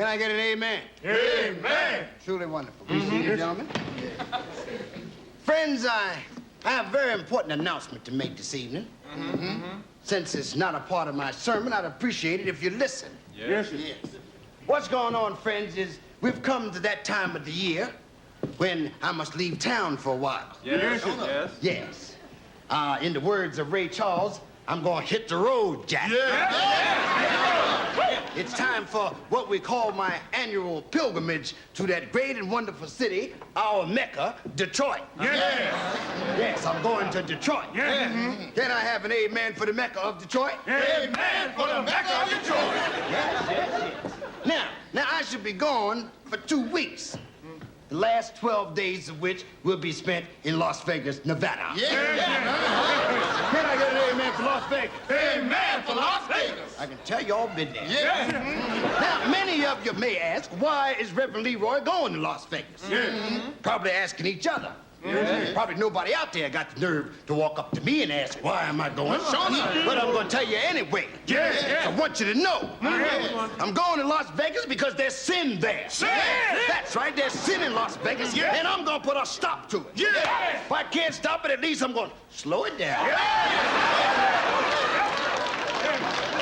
I get an amen? Amen. Truly wonderful. Be seated, gentlemen. Friends, I have a very important announcement to make this evening. Since it's not a part of my sermon, I'd appreciate it if you listen. Yes. What's going on, friends, is we've come to that time of the year when I must leave town for a while. Yes. Yes. In the words of Ray Charles, I'm going to hit the road, Jack. It's time for what we call my annual pilgrimage to that great and wonderful city, our Mecca, Detroit. Yes, I'm going to Detroit. Can I have an amen for the Mecca of Detroit? Amen for the Mecca of Detroit. Yes. Now I should be gone for 2 weeks. The last 12 days of which will be spent in Las Vegas, Nevada. Can I get an amen for Las Vegas? Amen for Las Vegas. I can tell you all been there. Now, many of you may ask, why is Reverend Leroy going to Las Vegas? Probably asking each other. Probably nobody out there got the nerve to walk up to me and ask, why am I going? But I'm going to tell you anyway. I want you to know. I'm going to Las Vegas because there's sin there. That's right, there's sin in Las Vegas, and I'm going to put a stop to it. If I can't stop it, at least I'm going to slow it down.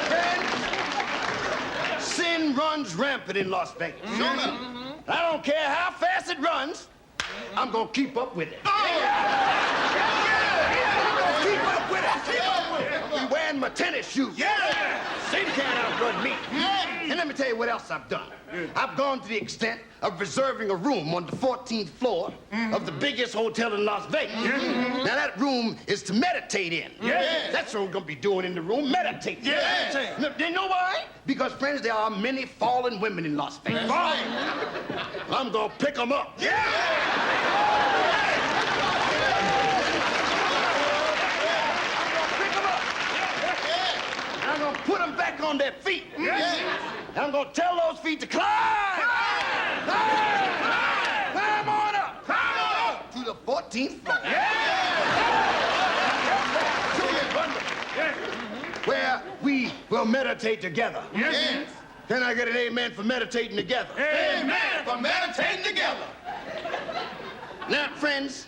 Friends, sin runs rampant in Las Vegas. I don't care how fast it runs, I'm gonna keep up with it. Keep up with it. I'm wearing my tennis shoes. Sin can't outrun me. And let me tell you what else I've done. I've gone to the extent of reserving a room on the 14th floor of the biggest hotel in Las Vegas. Now that room is to meditate in. That's what we're gonna be doing in the room, meditate. Do you know why? Because, friends, there are many fallen women in Las Vegas. I'm gonna pick them up. I'm gonna put them back on their feet. And I'm gonna tell those feet to climb. Climb on up. To the 14th floor. Where we will meditate together. Can I get an amen for meditating together? Amen for meditating together. Now, friends,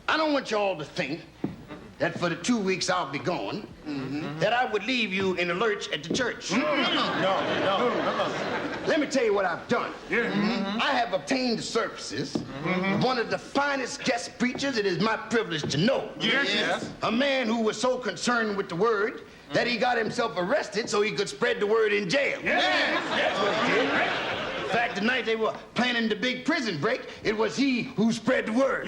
I don't want you all to think that for the 2 weeks I'll be gone, that I would leave you in a lurch at the church. No. Let me tell you what I've done. I have obtained the services of one of the finest guest preachers it is my privilege to know. A man who was so concerned with the word that he got himself arrested so he could spread the word in jail. That's what he did. In fact, the night they were planning the big prison break, it was he who spread the word.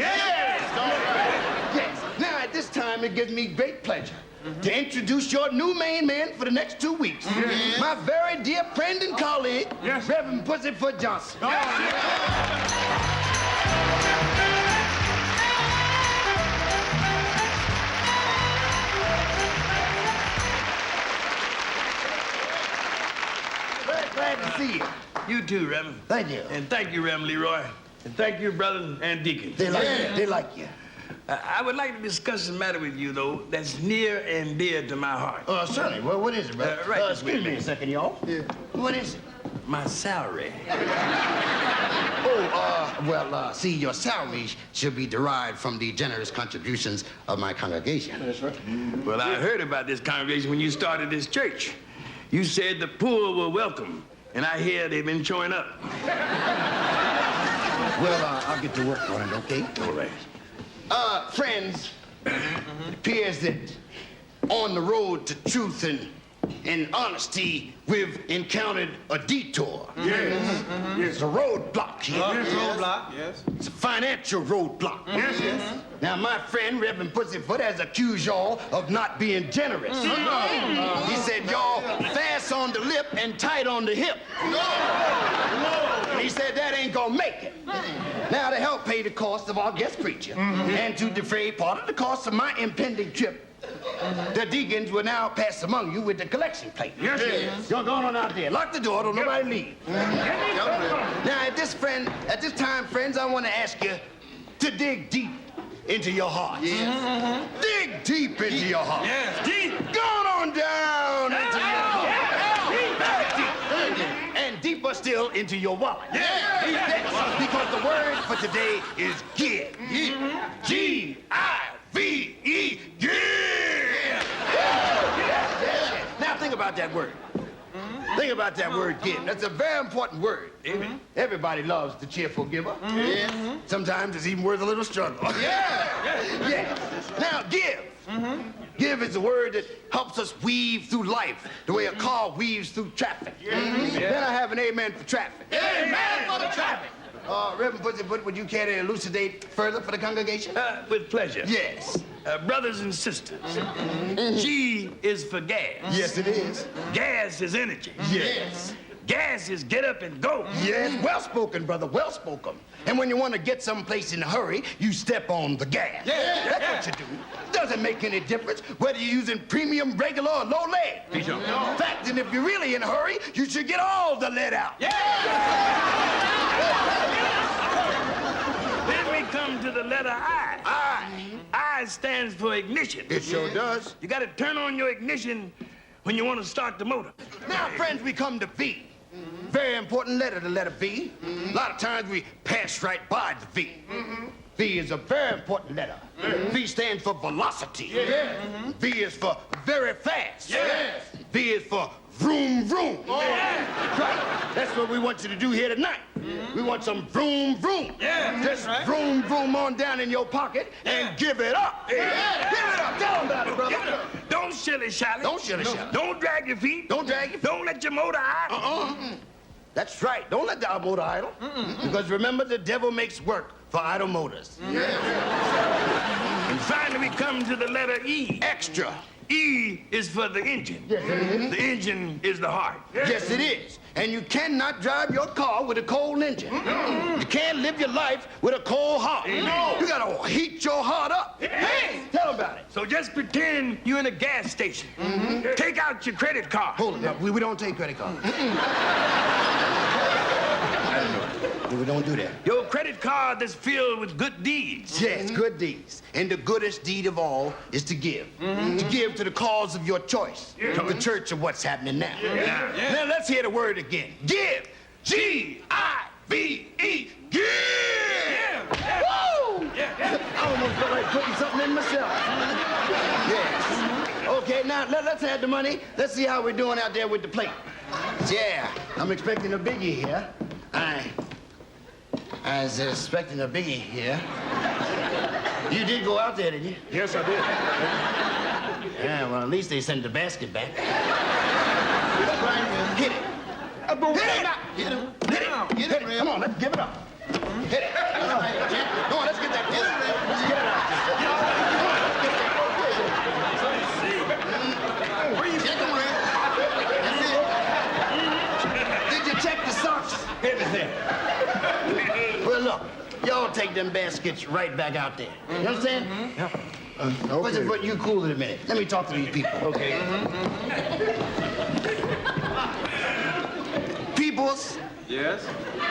Now, at this time, it gives me great pleasure to introduce your new main man for the next 2 weeks. My very dear friend and colleague, Reverend Pussyfoot Johnson. Very glad to see you. You too, Reverend. Thank you. And thank you, Reverend Leroy. And thank you, brother and deacon. They like you. They like you. I would like to discuss a matter with you, though, that's near and dear to my heart. Certainly. Well, what is it, brother? Excuse me a second, y'all. What is it? My salary. See, your salary should be derived from the generous contributions of my congregation. That's right. Well, I heard about this congregation when you started this church. You said the poor were welcome, and I hear they've been showing up. Well, I'll get to work on it, okay? All right. Friends, it appears that on the road to truth and honesty, we've encountered a detour. It's a roadblock here. It's a financial roadblock. Now, my friend, Reverend Pussyfoot, has accused y'all of not being generous. He said y'all fast on the lip and tight on the hip. And he said that ain't gonna make it. Now, to help pay the cost of our guest preacher and to defray part of the cost of my impending trip, the deacons will now pass among you with the collection plate. You're going on out there. Lock the door, don't nobody leave. Now, at this time, friends, I want to ask you to dig deep into your hearts. Dig deep into your heart. Go on down into your heart. Deep. And deeper but still into your wallet. Yeah. Yes, because the word for today is give. G-I-V-E, give. Now think about that word. Think about that word, give. That's a very important word. Everybody loves the cheerful giver. Sometimes it's even worth a little struggle. Yeah. Now, give. Give is a word that helps us weave through life the way a car weaves through traffic. Then I have an amen for traffic. Amen for the traffic. Reverend Pussy, would you care to elucidate further for the congregation? With pleasure. Yes. Brothers and sisters, G is for gas. Yes, it is. Gas is energy. Yes. Gas is get up and go. Yes, well spoken, brother, well spoken. And when you want to get someplace in a hurry, you step on the gas. That's what you do. Doesn't make any difference whether you're using premium, regular, or low lead. In fact, and if you're really in a hurry, you should get all the lead out. Then we come to the letter I. I stands for ignition. It sure does. You got to turn on your ignition when you want to start the motor. Now, friends, we come to V. Very important letter, the letter V. A lot of times we pass right by the V. V is a very important letter. V stands for velocity. V is for very fast. V is for vroom, vroom. Right. That's what we want you to do here tonight. We want some vroom, vroom. Just vroom, vroom on down in your pocket and give it up. Give it up. Tell them about it, brother. Don't shilly-shally. Don't shilly-shally. Don't drag your feet. Don't drag your feet. Don't let your motor idle. That's right. Don't let the motor idle. Because remember, the devil makes work for idle motors. And finally, we come to the letter E. Extra. E is for the engine. Yes, it is. The engine is the heart. Yes, it is. And you cannot drive your car with a cold engine. You can't live your life with a cold heart. You gotta heat your heart up. Hey, tell them about it. So just pretend you're in a gas station. Take out your credit card. Hold it. No, we don't take credit cards. We don't do that. Your credit card that's filled with good deeds. Yes, good deeds. And the goodest deed of all is to give. To give to the cause of your choice. The church of what's happening now. Now let's hear the word again. Give. G-I-V-E. Give. Woo! I almost felt like putting something in myself. Yes. Okay, now let's have the money. Let's see how we're doing out there with the plate. Yeah, I'm expecting a biggie here. I was expecting a biggie here. You did go out there, didn't you? Yes, I did. Yeah, well, at least they sent the basket back. Hit it. Hit it. Come on, let's give it up. Hit it. Come on, let's get that. Let's get it out. Where you going, man? Did you check the socks? Everything. Well, look, y'all take them baskets right back out there. You understand? Okay. But you cool in a minute. Let me talk to these people. Okay. Peoples. Yes.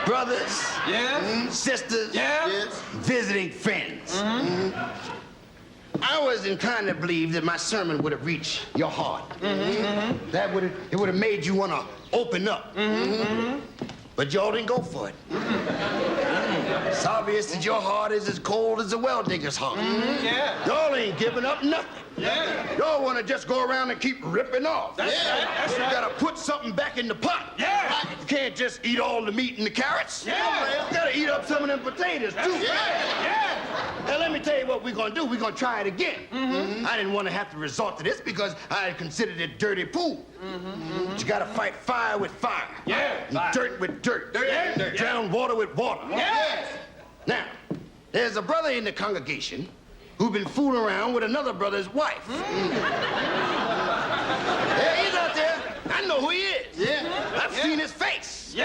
Brothers. Yes. Sisters. Yes. Visiting friends. I was inclined to believe that my sermon would have reached your heart. That would have made you want to open up. But y'all didn't go for it. It's obvious that your heart is as cold as a well digger's heart. Y'all ain't giving up nothing. Y'all want to just go around and keep ripping off. That's You gotta put something back in the pot. You can't just eat all the meat and the carrots. You gotta eat up some of them potatoes, too. Now, let me tell you what we're gonna do. We're gonna try it again. I didn't want to have to resort to this because I had considered it dirty pool. But you gotta fight fire with fire. And dirt with dirt. Drown water with water. Now, there's a brother in the congregation who's been fooling around with another brother's wife. Yeah, he's out there. I know who he is. I've seen his face.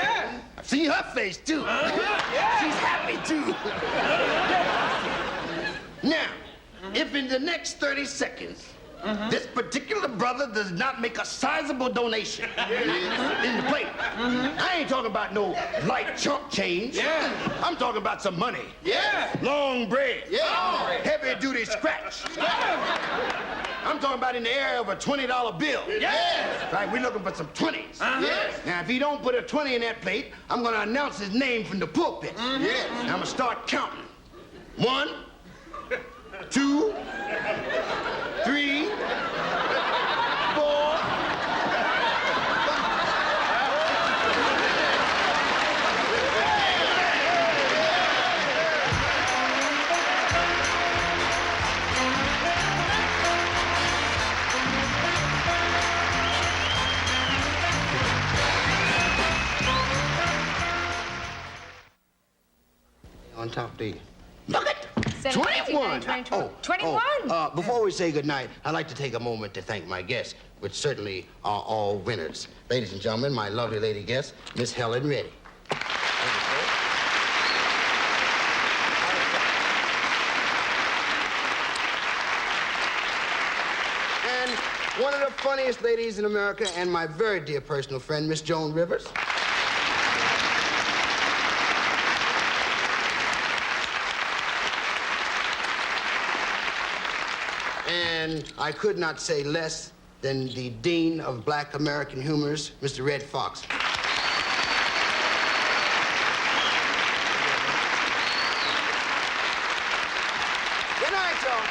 I've seen her face, too. She's happy, too. Now, if in the next 30 seconds This particular brother does not make a sizable donation in the plate. I ain't talking about no light chump change. Yeah. I'm talking about some money. Yeah. Long bread. Yeah. Heavy-duty scratch. I'm talking about in the area of a $20 bill. Yes. Right, we're looking for some 20s. Yes. Now, if he don't put a 20 in that plate, I'm gonna announce his name from the pulpit. Yes. Now, I'm gonna start counting. 1, 2, 3, 4. On top of the... Look at 21. 21. Before we say goodnight, I'd like to take a moment to thank my guests, which certainly are all winners. Ladies and gentlemen, my lovely lady guest, Miss Helen Reddy. And one of the funniest ladies in America, and my very dear personal friend, Miss Joan Rivers. And I could not say less than the Dean of Black American Humors, Mr. Red Foxx. Good night, y'all.